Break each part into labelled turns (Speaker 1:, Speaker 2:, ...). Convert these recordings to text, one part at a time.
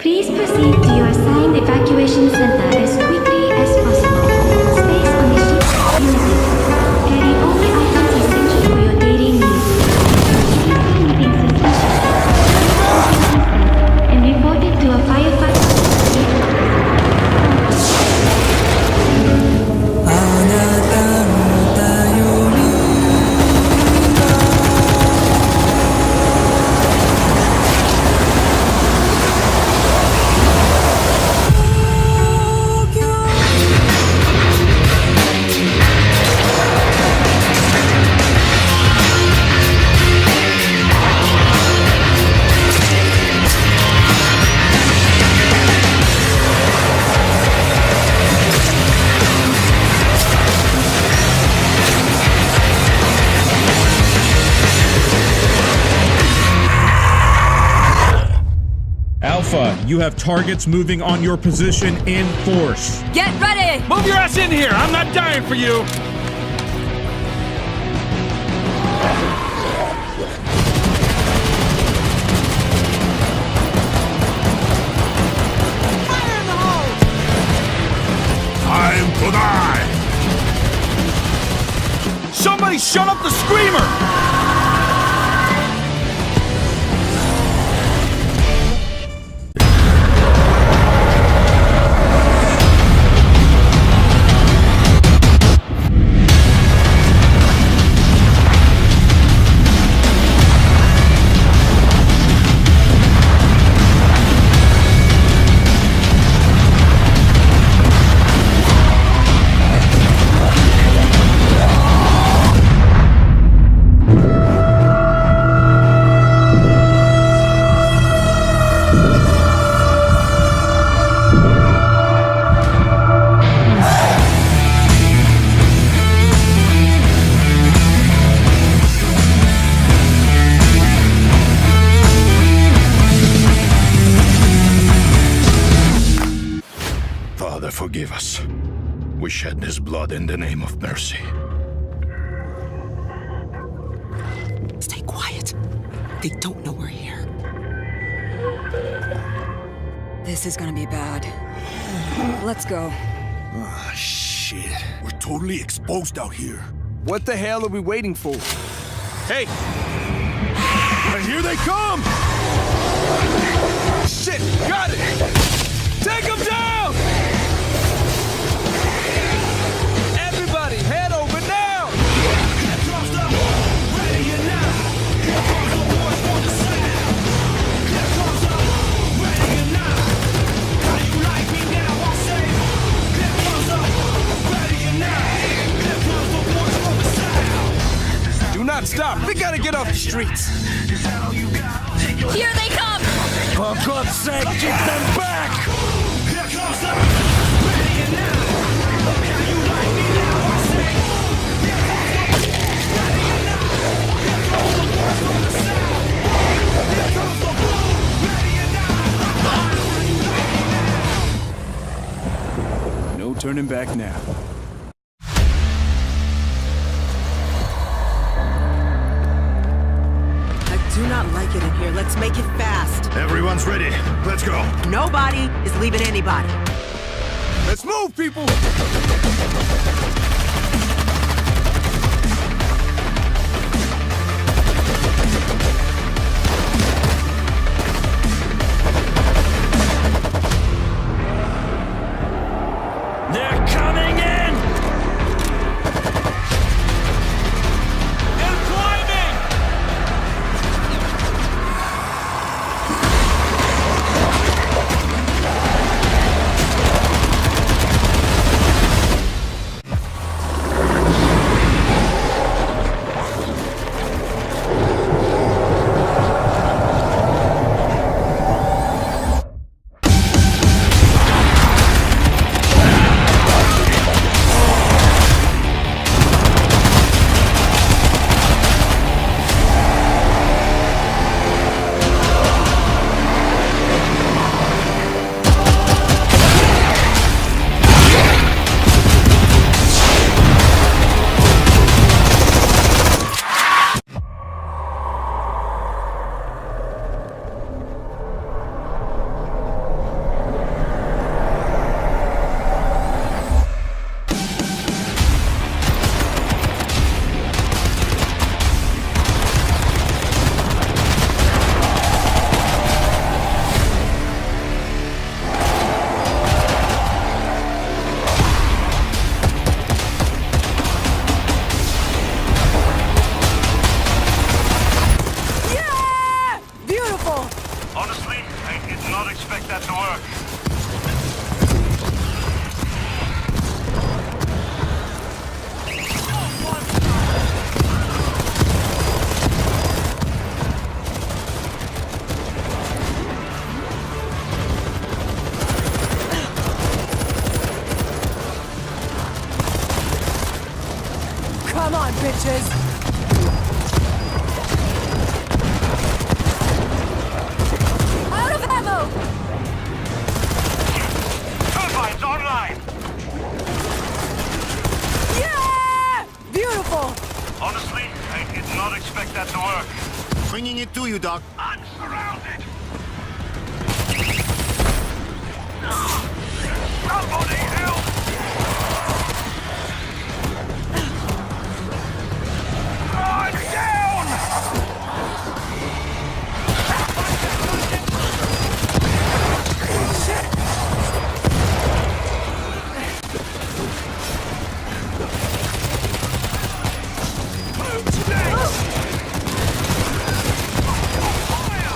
Speaker 1: Please proceed to your assigned evacuation center as quickly as possible. Space on the ship is limited. Carry only items essential for your daily needs. Anything suspicious, and report it to a firefighter.
Speaker 2: Alpha, you have targets moving on your position in force.
Speaker 3: Get ready!
Speaker 4: Move your ass in here! I'm not dying for you!
Speaker 5: Fire in the hole!
Speaker 4: Time to die! Somebody shut up the screamer!
Speaker 6: Father, forgive us. We shed his blood in the name of mercy.
Speaker 5: Stay quiet. They don't know we're here.
Speaker 3: This is gonna be bad. Let's go.
Speaker 7: Ah, shit. We're totally exposed out here.
Speaker 8: What the hell are we waiting for?
Speaker 4: Hey!
Speaker 7: And here they come!
Speaker 8: Shit! Got it! Take them down! Everybody, head over now! Do not stop! We gotta get off the streets!
Speaker 3: Here they come!
Speaker 7: For God's sake, get them back!
Speaker 8: No turning back now.
Speaker 5: I do not like it in here. Let's make it fast.
Speaker 6: Everyone's ready. Let's go.
Speaker 5: Nobody is leaving anybody.
Speaker 8: Let's move, people!
Speaker 4: They're coming in! They're climbing!
Speaker 6: expect that to work.
Speaker 3: Come on, bitches! Out of ammo!
Speaker 6: Turbines online!
Speaker 3: Yeah! Beautiful!
Speaker 6: Honestly, I did not expect that to work.
Speaker 7: Bringing it to you, Doc.
Speaker 6: I'm surrounded! Somebody help! I'm down! Move today! Fire!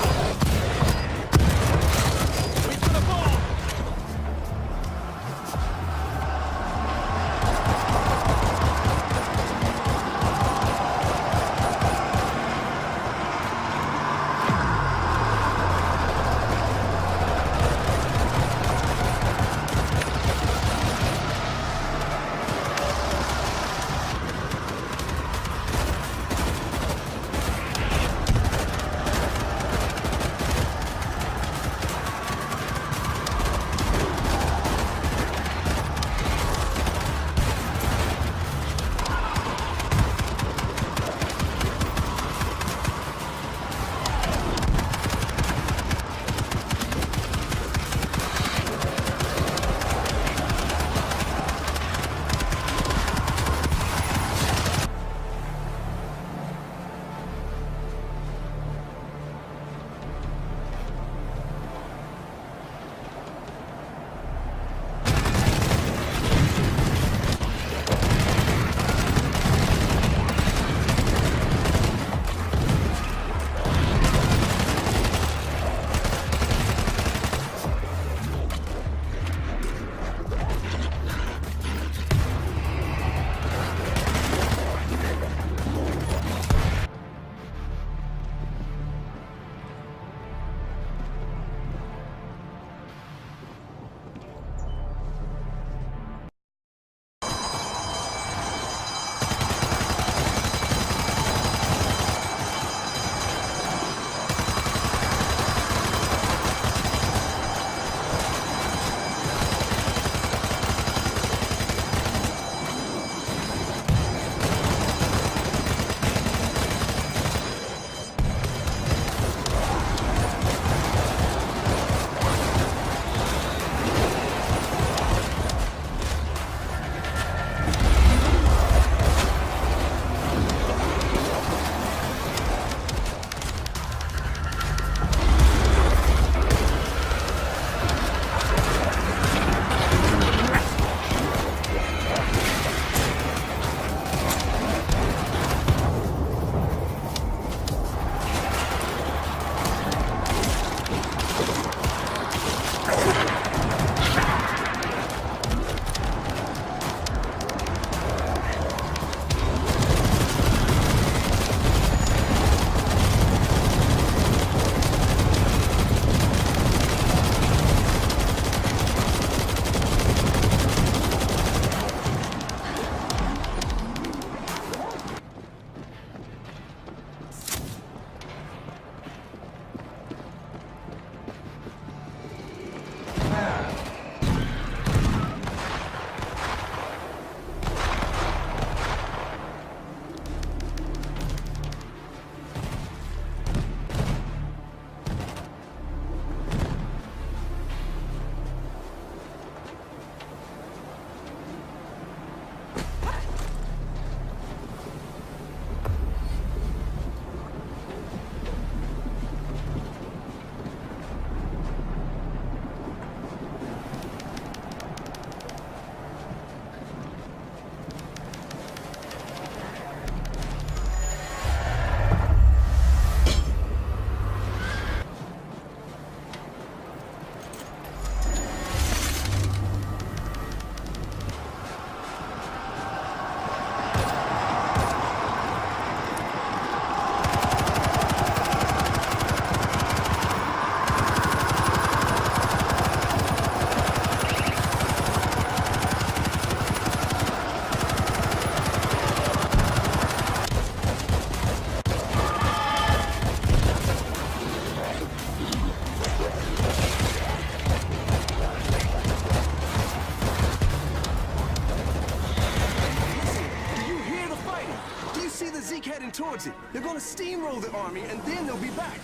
Speaker 8: transit. They're gonna steamroll the army, and then they'll be back.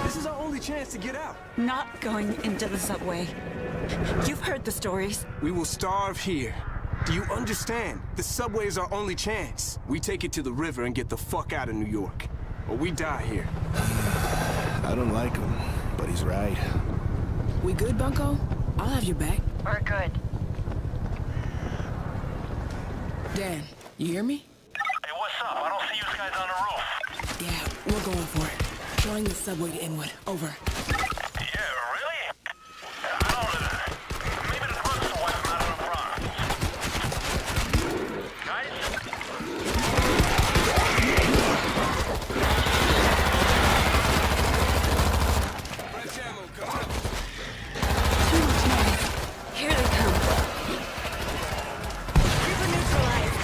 Speaker 8: This is our only chance to get out.
Speaker 3: Not going into the subway. You've heard the stories.
Speaker 8: We will starve here. Do you understand? The subway is our only chance. We take it to the river and get the fuck out of New York. Or we die here.
Speaker 7: I don't like him, but he's right.
Speaker 5: We good, Bunko? I'll have your back.
Speaker 3: We're good.
Speaker 5: Dan, you hear me?
Speaker 4: Hey, what's up? I don't see you guys on the roof.
Speaker 5: Yeah, we're going for it. Drawing the subway to Inwood. Over.
Speaker 4: Yeah, really? I don't... Maybe the drugstore wiped them out of the front. Guys?
Speaker 8: Fresh ammo coming up.
Speaker 3: Too much noise. Here they come. River neutralized.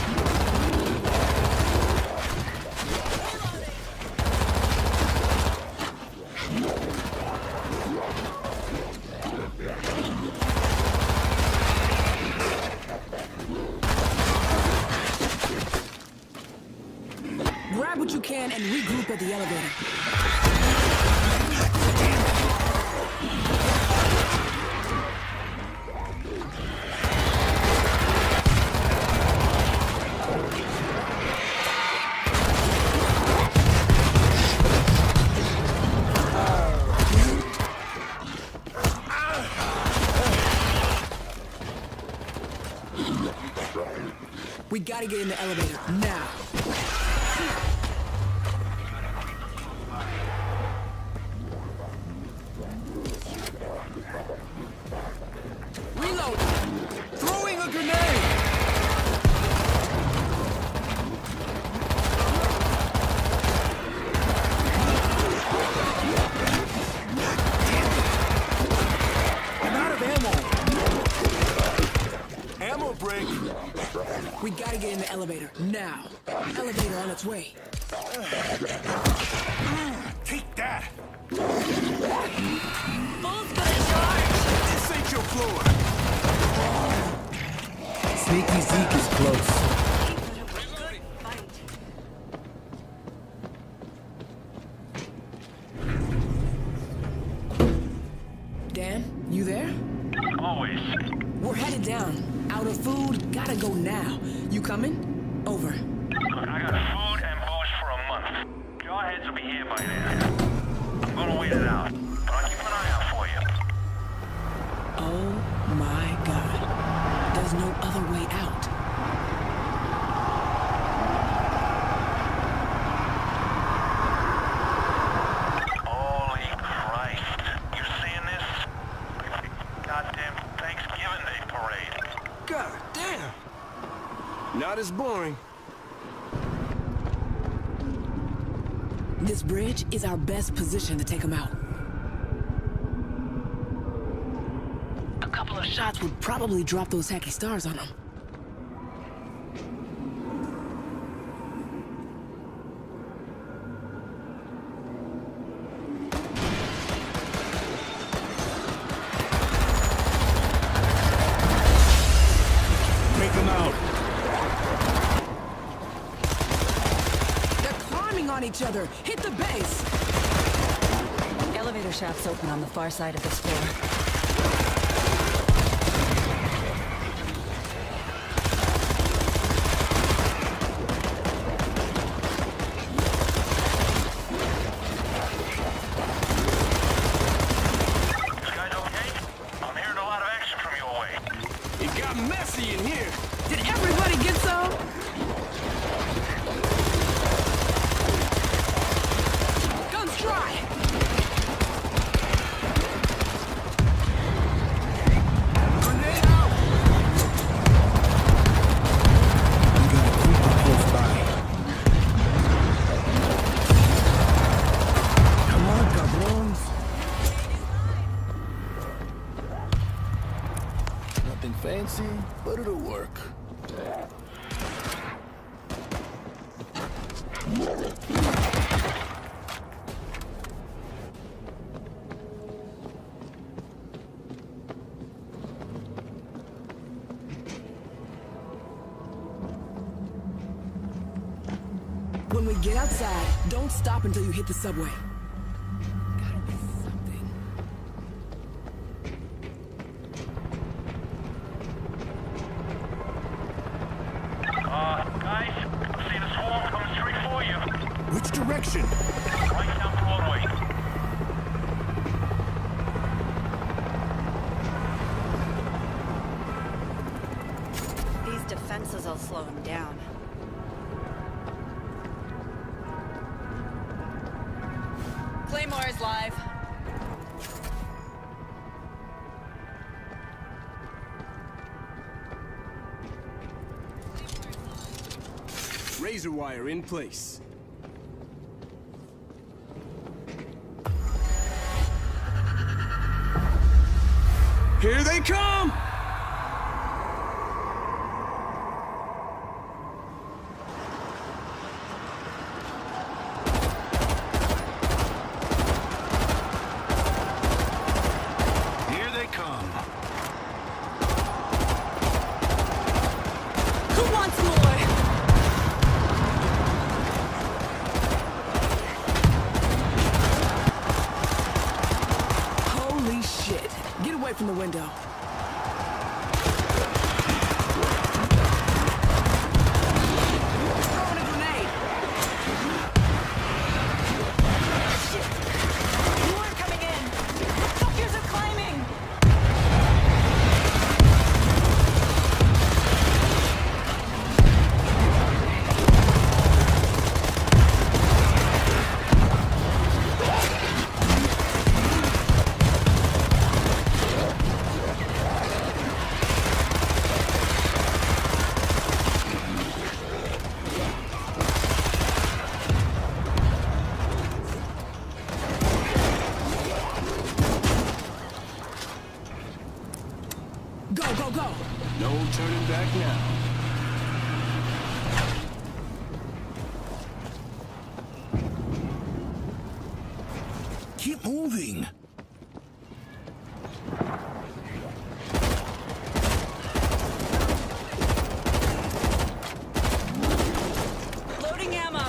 Speaker 5: Grab what you can and regroup at the elevator. We gotta get in the elevator, now. Reload!
Speaker 8: Throwing a grenade! I'm out of ammo! Ammo break!
Speaker 5: We gotta get in the elevator, now. Elevator on its way.
Speaker 7: Take that!
Speaker 8: This ain't your floor!
Speaker 9: Sneaky Zeke is close.
Speaker 5: Dan, you there?
Speaker 4: Always.
Speaker 5: We're headed down. Out of food, gotta go now. You coming? Over.
Speaker 4: Look, I got food and booze for a month. Jawheads will be here by then. I'm gonna wait it out, but I'll keep an eye out for you.
Speaker 5: Oh my God. There's no other way out.
Speaker 4: Holy Christ. You seeing this? Goddamn Thanksgiving Day parade.
Speaker 8: God damn! Not as boring.
Speaker 5: This bridge is our best position to take them out. A couple of shots would probably drop those hacky stars on them.
Speaker 2: Take them out.
Speaker 5: They're climbing on each other. Hit the base.
Speaker 3: Elevator shaft's open on the far side of this floor.
Speaker 4: You guys okay? I'm hearing a lot of action from your way.
Speaker 8: It got messy in here.
Speaker 5: Did everybody get some? Guns dry.
Speaker 8: Grenade out!
Speaker 9: We got a creeper close by. Come on, cabrones.
Speaker 7: Nothing fancy, but it'll work.
Speaker 5: When we Get outside. Don't stop until you hit the subway. Gotta be something.
Speaker 4: Guys, I'm seeing a swarm coming straight for you.
Speaker 7: Which direction?
Speaker 4: Right down Broadway.
Speaker 10: These defenses will slow him down. Claymore is live.
Speaker 8: Razor wire in place. Here they come!
Speaker 6: Here they come.
Speaker 10: Who wants more?
Speaker 5: Holy shit. Get away from the window. Throwing a grenade.
Speaker 10: You aren't coming in. Fuckers are climbing.
Speaker 5: Go, go, go.
Speaker 8: No turning back now.
Speaker 7: Keep moving.
Speaker 10: Loading ammo.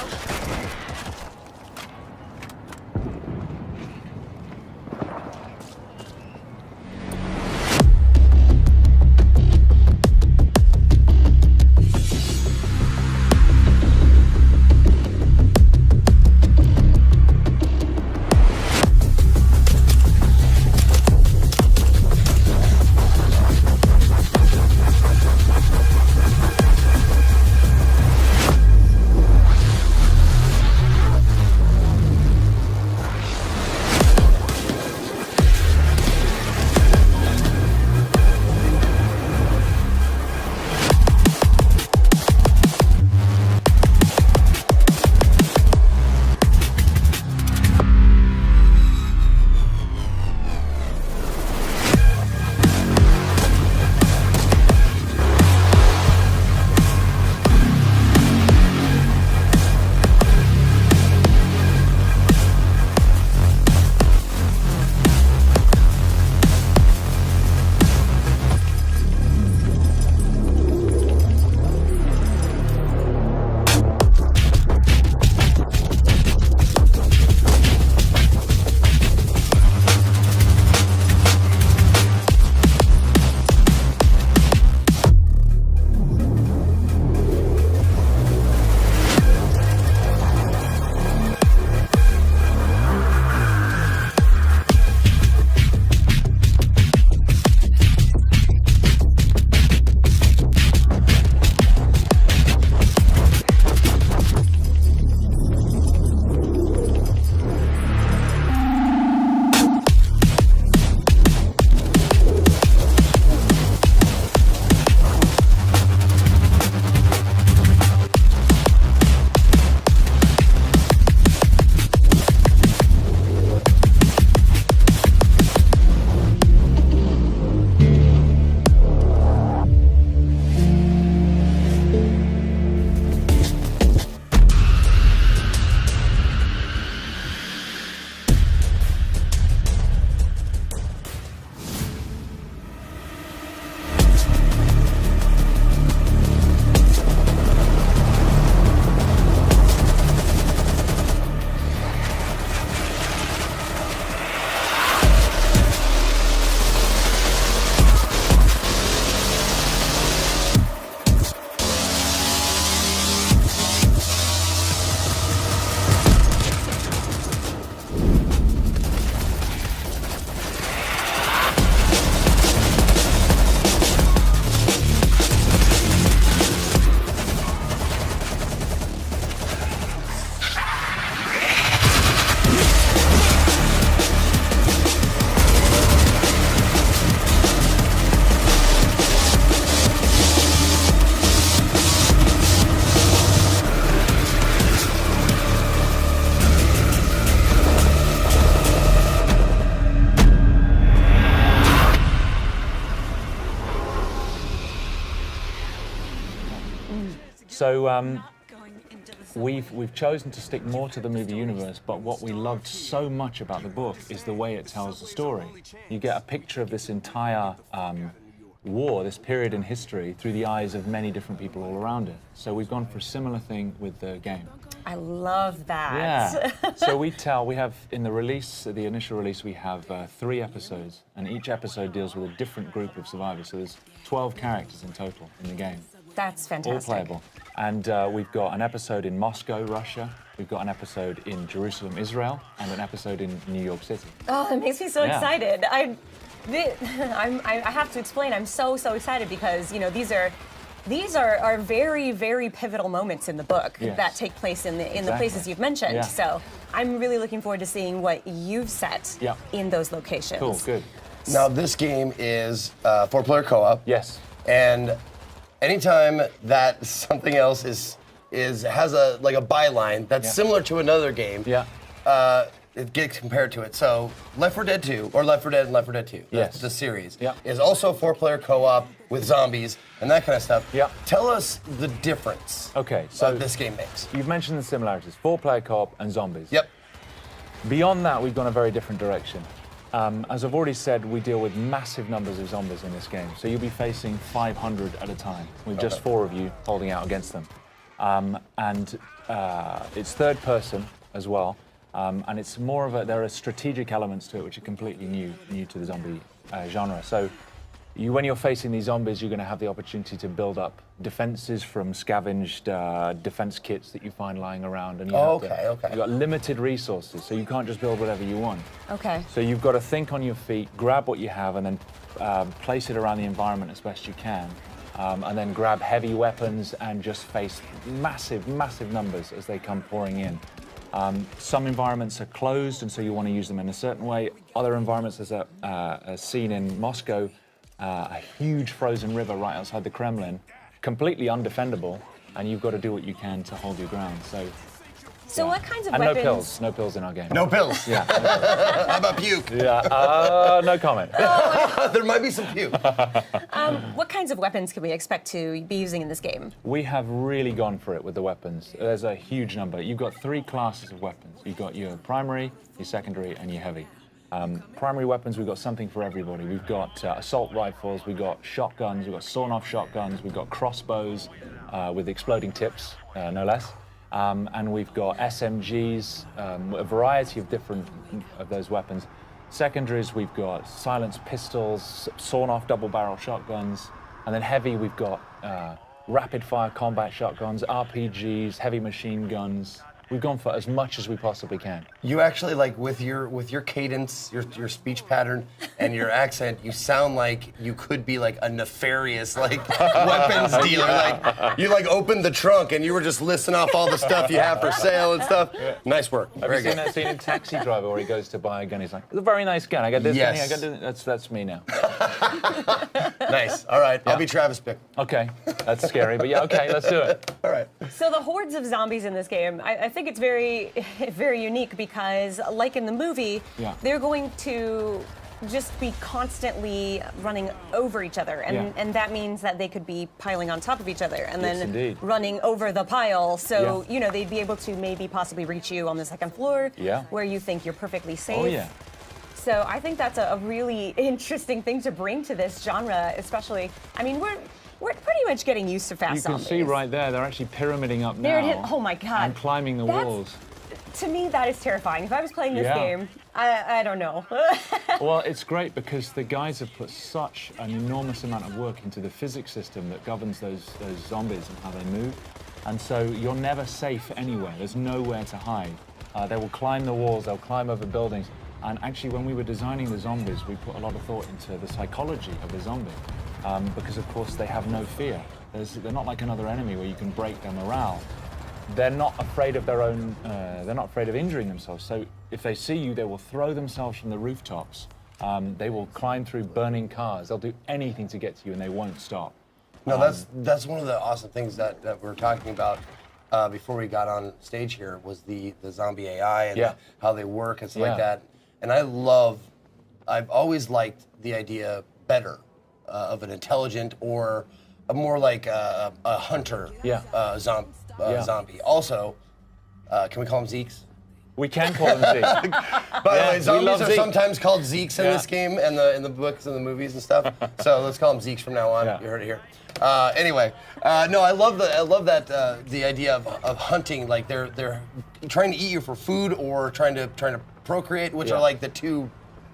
Speaker 11: So
Speaker 10: Not going into the subway.
Speaker 11: we've chosen to stick more to the movie universe, but what we loved so much about the book is the way it tells the story. You get a picture of this entire war, this period in history, through the eyes of many different people all around it. So we've gone for a similar thing with the game.
Speaker 12: I love that.
Speaker 11: Yeah. So we have in the release, the initial release, we have 3 episodes, and each episode deals with a different group of survivors. So there's 12 characters in total in the game.
Speaker 12: That's fantastic.
Speaker 11: All playable. And we've got an episode in Moscow, Russia. We've got an episode in Jerusalem, Israel, and an episode in New York City.
Speaker 12: Oh, it makes me so
Speaker 11: Yeah.
Speaker 12: excited. I have to explain. I'm so excited because these are very, very pivotal moments in the book
Speaker 11: Yes.
Speaker 12: that take place in the
Speaker 11: Exactly.
Speaker 12: places you've mentioned.
Speaker 11: Yeah.
Speaker 12: So I'm really looking forward to seeing what you've set
Speaker 11: Yeah.
Speaker 12: in those locations.
Speaker 11: Cool, good.
Speaker 13: Now, this game is 4-player co-op.
Speaker 11: Yes.
Speaker 13: And anytime that something else has a byline that's
Speaker 11: Yeah.
Speaker 13: similar to another game,
Speaker 11: Yeah.
Speaker 13: it gets compared to it. So Left 4 Dead 2, or Left 4 Dead and Left 4 Dead 2,
Speaker 11: Yes.
Speaker 13: the series,
Speaker 11: Yeah.
Speaker 13: is also 4-player co-op with zombies and that kind of stuff.
Speaker 11: Yeah.
Speaker 13: Tell us the difference
Speaker 11: Okay, so
Speaker 13: this game makes.
Speaker 11: you've mentioned the similarities: 4-player co-op and zombies.
Speaker 13: Yep.
Speaker 11: Beyond that, we've gone a very different direction. As I've already said, we deal with massive numbers of zombies in this game. So you'll be facing 500 at a time, with just 4 of you holding out against them. It's third person as well. And it's more of there are strategic elements to it which are completely new to the zombie genre. So when you're facing these zombies, you're going to have the opportunity to build up defenses from scavenged defense kits that you find lying around. And you've got limited resources, so you can't just build whatever you want.
Speaker 12: Okay.
Speaker 11: So you've got to think on your feet, grab what you have, and then place it around the environment as best you can. And then grab heavy weapons and just face massive numbers as they come pouring in. Some environments are closed, and so you want to use them in a certain way. Other environments, there's a scene in Moscow, a huge frozen river right outside the Kremlin, completely undefendable, and you've got to do what you can to hold your ground.
Speaker 12: So what kinds of
Speaker 11: and
Speaker 12: weapons?
Speaker 11: no pills in our game.
Speaker 13: No pills.
Speaker 11: Yeah.
Speaker 13: How about puke?
Speaker 11: Yeah. No comment.
Speaker 13: There might be some puke.
Speaker 12: What kinds of weapons can we expect to be using in this game?
Speaker 11: We have really gone for it with the weapons. There's a huge number. You've got 3 classes of weapons. You've got your primary, your secondary, and your heavy. Primary weapons, we've got something for everybody. We've got assault rifles, we've got shotguns, we've got sawn-off shotguns, we've got crossbows with exploding tips, no less. And we've got SMGs, a variety of different of those weapons. Secondaries, we've got silenced pistols, sawn-off double-barrel shotguns, and then heavy, we've got rapid-fire combat shotguns, RPGs, heavy machine guns. We've gone for as much as we possibly can.
Speaker 13: You actually, with your cadence, your speech pattern, and your accent, you sound like you could be a nefarious weapons dealer. You opened the trunk and you were just listing off all the stuff you have for sale and stuff. Yeah. Nice work.
Speaker 11: Have you seen that scene in Taxi Driver where he goes to buy a gun? He's like, "It's a very nice gun. I got this gun. I got this." That's me now.
Speaker 13: Nice. All right. I'll be Travis Bickle.
Speaker 11: Okay. That's scary, but yeah. Okay. Let's do it.
Speaker 13: All right.
Speaker 12: So the hordes of zombies in this game, I think it's very, very unique because, like in the movie, they're going to just be constantly running over each other, and that means that they could be piling on top of each other and then running over the pile. So they'd be able to maybe possibly reach you on the second floor, where you think you're perfectly safe.
Speaker 11: Oh yeah.
Speaker 12: So I think that's a really interesting thing to bring to this genre, especially. I mean, we're pretty much getting used to fast zombies.
Speaker 11: You can see right there, they're actually pyramiding up now.
Speaker 12: Oh my God.
Speaker 11: And climbing the walls.
Speaker 12: To me, that is terrifying. If I was playing this game, I don't know.
Speaker 11: Well, it's great because the guys have put such an enormous amount of work into the physics system that governs those zombies and how they move. And so you're never safe anywhere. There's nowhere to hide. They will climb the walls, they'll climb over buildings. And actually, when we were designing the zombies, we put a lot of thought into the psychology of the zombie. Because, of course, they have no fear. They're not like another enemy where you can break their morale. They're not afraid of their own, they're not afraid of injuring themselves. So if they see you, they will throw themselves from the rooftops. They will climb through burning cars. They'll do anything to get to you, and they won't stop.
Speaker 13: No, that's one of the awesome things that we're talking about before we got on stage here was the zombie AI and how they work and stuff like that. And I've always liked the idea better of an intelligent or more like a hunter zombie. Also, can we call them Zeeks?
Speaker 11: We can call them Zeeks.
Speaker 13: By the way, zombies are sometimes called Zeeks in this game and in the books and the movies and stuff. So let's call them Zeeks from now on. You heard it here. Anyway, no, I love that the idea of hunting. Like they're trying to eat you for food or trying to procreate, which are like the two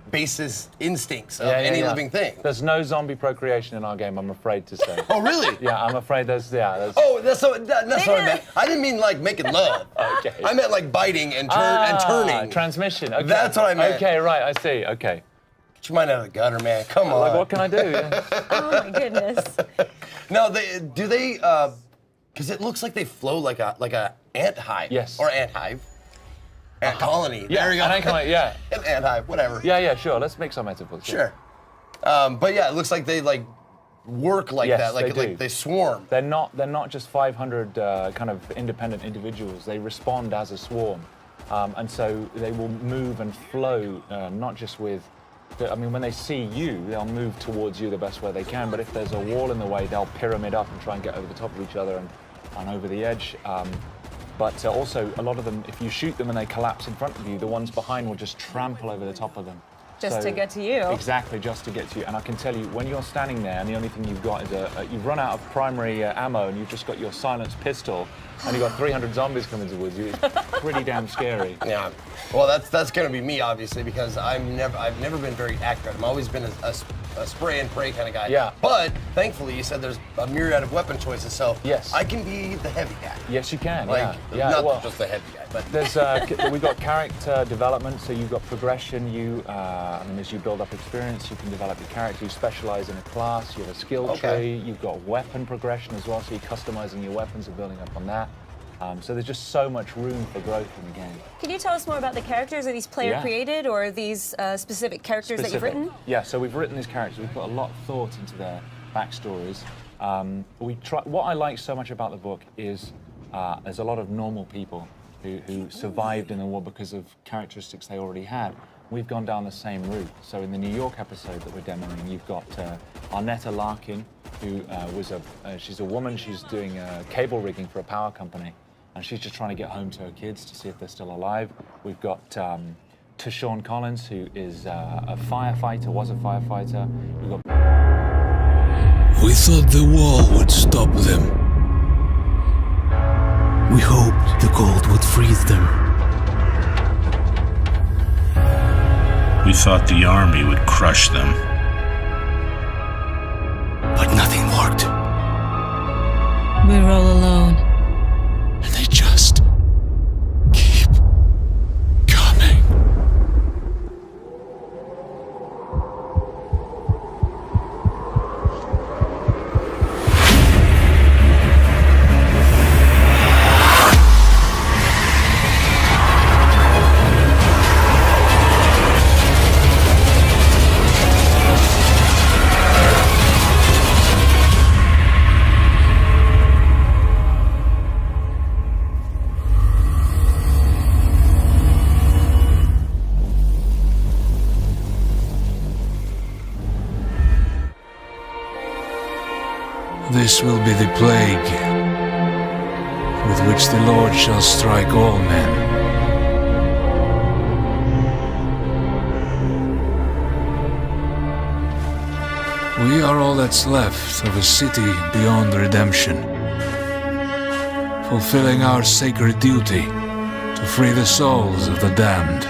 Speaker 13: basis instincts of any living thing.
Speaker 11: There's no zombie procreation in our game, I'm afraid to say.
Speaker 13: Oh, really?
Speaker 11: Yeah, I'm afraid there's.
Speaker 13: Oh, that's what I meant. I didn't mean like making love.
Speaker 11: Okay.
Speaker 13: I meant like biting and turning.
Speaker 11: Transmission. Okay.
Speaker 13: That's what I meant.
Speaker 11: Okay, right. I see. Okay.
Speaker 13: Get your mind out of the gutter, man. Come on.
Speaker 11: Like, what can I do?
Speaker 12: Oh my goodness.
Speaker 13: No, do they? Because it looks like they flow like a ant hive.
Speaker 11: Yes.
Speaker 13: Or ant hive. Ant colony.
Speaker 11: Yeah,
Speaker 13: there you go.
Speaker 11: An ant colony. Yeah.
Speaker 13: An ant hive. Whatever.
Speaker 11: Yeah. Sure. Let's make some metaphors.
Speaker 13: Sure. But yeah, it looks like they like work like that. Like they swarm.
Speaker 11: They're not just 500 kind of independent individuals. They respond as a swarm, and so they will move and flow, not just with. I mean, when they see you, they'll move towards you the best way they can. But if there's a wall in the way, they'll pyramid up and try and get over the top of each other and over the edge. But also, a lot of them, if you shoot them and they collapse in front of you, the ones behind will just trample over the top of them.
Speaker 12: Just to get to you.
Speaker 11: Exactly, just to get to you. And I can tell you, when you're standing there and the only thing you've got is you've run out of primary ammo and you've just got your silenced pistol and you've got 300 zombies coming towards you, it's pretty damn scary.
Speaker 13: Yeah. Well, that's going to be me, obviously, because I've never been very accurate. I've always been a spray and pray kind of guy.
Speaker 11: Yeah.
Speaker 13: But thankfully, you said there's a myriad of weapon choices, so
Speaker 11: yes,
Speaker 13: I can be the heavy guy.
Speaker 11: Yes, you can.
Speaker 13: Not just the heavy guy, but
Speaker 11: there's we've got character development, so you've got progression. As you build up experience, you can develop your character. You specialize in a class. You have a skill tree. You've got weapon progression as well, so you're customizing your weapons and building up on that. So there's just so much room for growth in the game.
Speaker 12: Can you tell us more about the characters? Are these player created or are these specific characters that you've written?
Speaker 11: Yeah, so we've written these characters. We've put a lot of thought into their backstories. What I like so much about the book is there's a lot of normal people who survived in the war because of characteristics they already had. We've gone down the same route. So in the New York episode that we're demoing, you've got Arnetta Larkin, who she's a woman. She's doing cable rigging for a power company. And she's just trying to get home to her kids to see if they're still alive. We've got Tashawn Collins, who is a firefighter, was a firefighter. We've got...
Speaker 9: We thought the wall would stop them. We hoped the cold would freeze them.
Speaker 6: We thought the army would crush them.
Speaker 9: But nothing worked.
Speaker 14: We're all alone.
Speaker 9: And they just keep coming. This will be the plague with which the Lord shall strike all men. We are all that's left of a city beyond redemption, fulfilling our sacred duty to free the souls of the damned.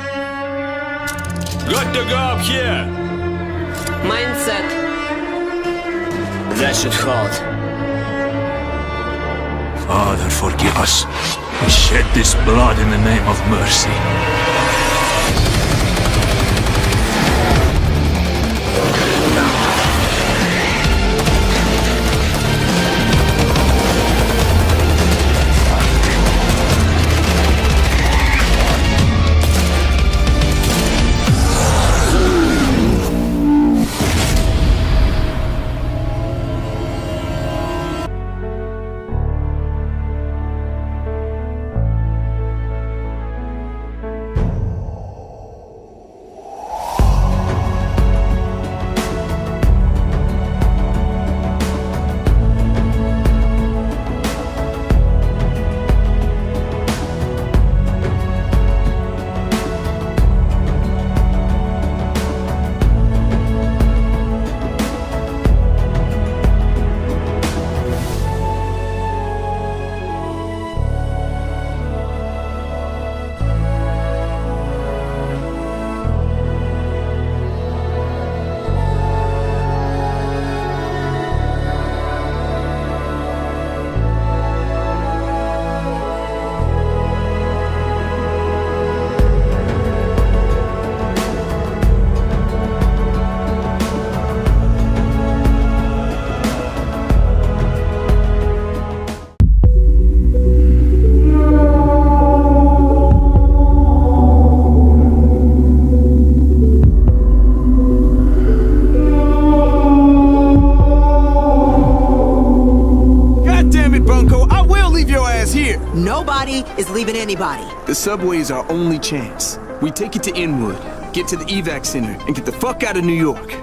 Speaker 7: Good to go up here!
Speaker 14: Mindset.
Speaker 7: That should hold.
Speaker 9: Father, forgive us. We shed this blood in the name of mercy.
Speaker 15: Nobody is leaving anybody.
Speaker 8: The subway is our only chance. We take it to Inwood, get to the evac center, and get the fuck out of New York.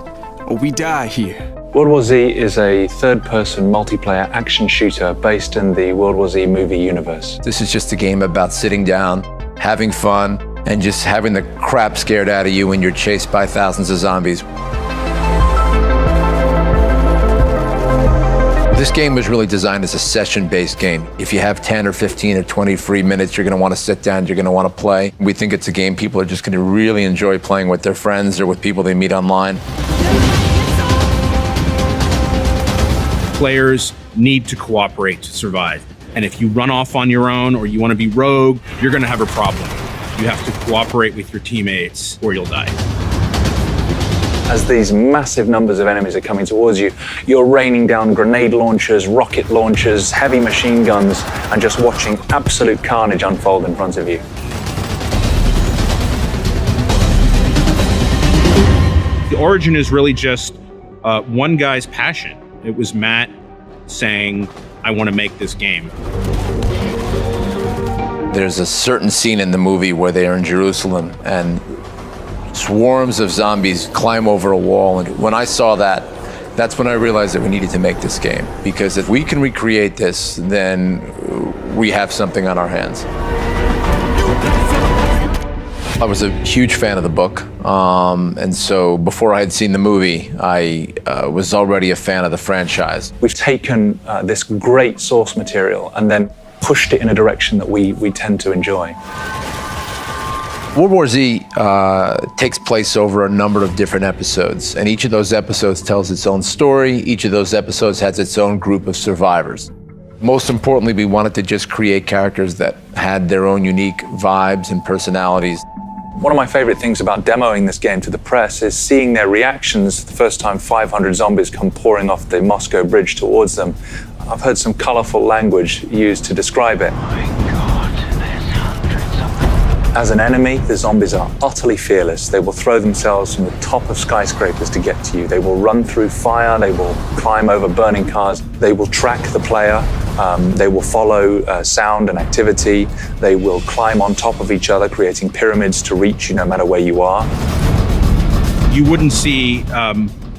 Speaker 8: Or we die here.
Speaker 11: World War Z is a third-person multiplayer action shooter based in the World War Z movie universe.
Speaker 16: This is just a game about sitting down, having fun, and just having the crap scared out of you when you're chased by thousands of zombies. This game was really designed as a session-based game. If you have 10 or 15 or 20 free minutes, you're gonna wanna sit down, you're gonna wanna play. We think it's a game people are just gonna really enjoy playing with their friends or with people they meet online.
Speaker 2: Players need to cooperate to survive. And if you run off on your own or you want to be rogue, you're going to have a problem. You have to cooperate with your teammates or you'll die.
Speaker 11: As these massive numbers of enemies are coming towards you, you're raining down grenade launchers, rocket launchers, heavy machine guns, and just watching absolute carnage unfold in front of you.
Speaker 2: The origin is really just one guy's passion. It was Matt saying, I want to make this game.
Speaker 16: There's a certain scene in the movie where they are in Jerusalem and swarms of zombies climb over a wall. And when I saw that, that's when I realized that we needed to make this game. Because if we can recreate this, then we have something on our hands. I was a huge fan of the book, and so before I had seen the movie, I was already a fan of the franchise.
Speaker 11: We've taken this great source material and then pushed it in a direction that we tend to enjoy.
Speaker 16: World War Z takes place over a number of different episodes, and each of those episodes tells its own story. Each of those episodes has its own group of survivors. Most importantly, we wanted to just create characters that had their own unique vibes and personalities.
Speaker 11: One of my favorite things about demoing this game to the press is seeing their reactions the first time 500 zombies come pouring off the Moscow Bridge towards them. I've heard some colorful language used to describe it. As an enemy, the zombies are utterly fearless. They will throw themselves from the top of skyscrapers to get to you. They will run through fire. They will climb over burning cars. They will track the player. They will follow sound and activity. They will climb on top of each other, creating pyramids to reach you no matter where you are.
Speaker 2: You wouldn't see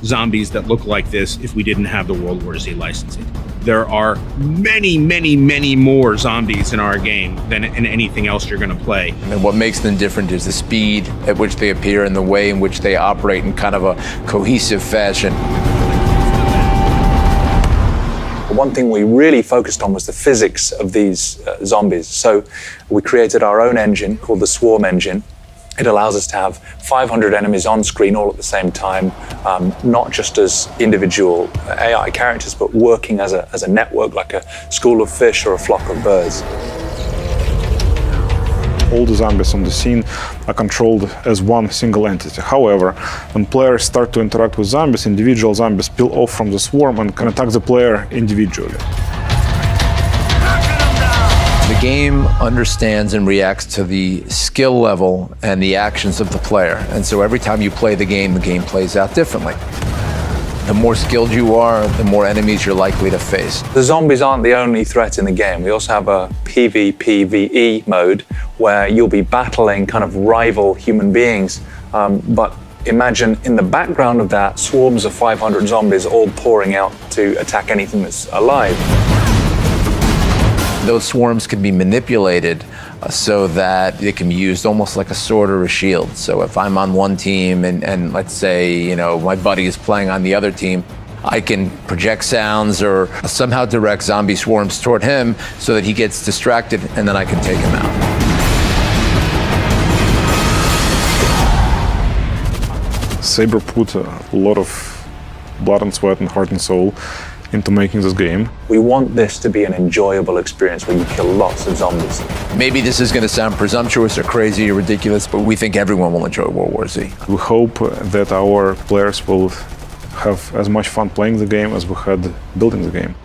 Speaker 2: zombies that look like this if we didn't have the World War Z licensing. There are many, many, many more zombies in our game than in anything else you're going to play.
Speaker 16: And what makes them different is the speed at which they appear and the way in which they operate in kind of a cohesive fashion.
Speaker 11: One thing we really focused on was the physics of these zombies. So we created our own engine called the Swarm engine. It allows us to have 500 enemies on screen all at the same time, not just as individual AI characters, but working as a network, like a school of fish or a flock of birds.
Speaker 17: All the zombies on the scene are controlled as one single entity. However, when players start to interact with zombies, individual zombies peel off from the swarm and can attack the player individually.
Speaker 16: The game understands and reacts to the skill level and the actions of the player. And so every time you play the game plays out differently. The more skilled you are, the more enemies you're likely to face.
Speaker 11: The zombies aren't the only threat in the game. We also have a PvPvE mode where you'll be battling kind of rival human beings. But imagine in the background of that, swarms of 500 zombies all pouring out to attack anything that's alive.
Speaker 16: Those swarms can be manipulated so that they can be used almost like a sword or a shield. So if I'm on one team and let's say, you know, my buddy is playing on the other team, I can project sounds or somehow direct zombie swarms toward him so that he gets distracted and then I can take him out.
Speaker 17: Saber put a lot of blood and sweat and heart and soul into making this game.
Speaker 11: We want this to be an enjoyable experience where you kill lots of zombies.
Speaker 16: Maybe this is going to sound presumptuous or crazy or ridiculous, but we think everyone will enjoy World War Z.
Speaker 17: We hope that our players will have as much fun playing the game as we had building the game.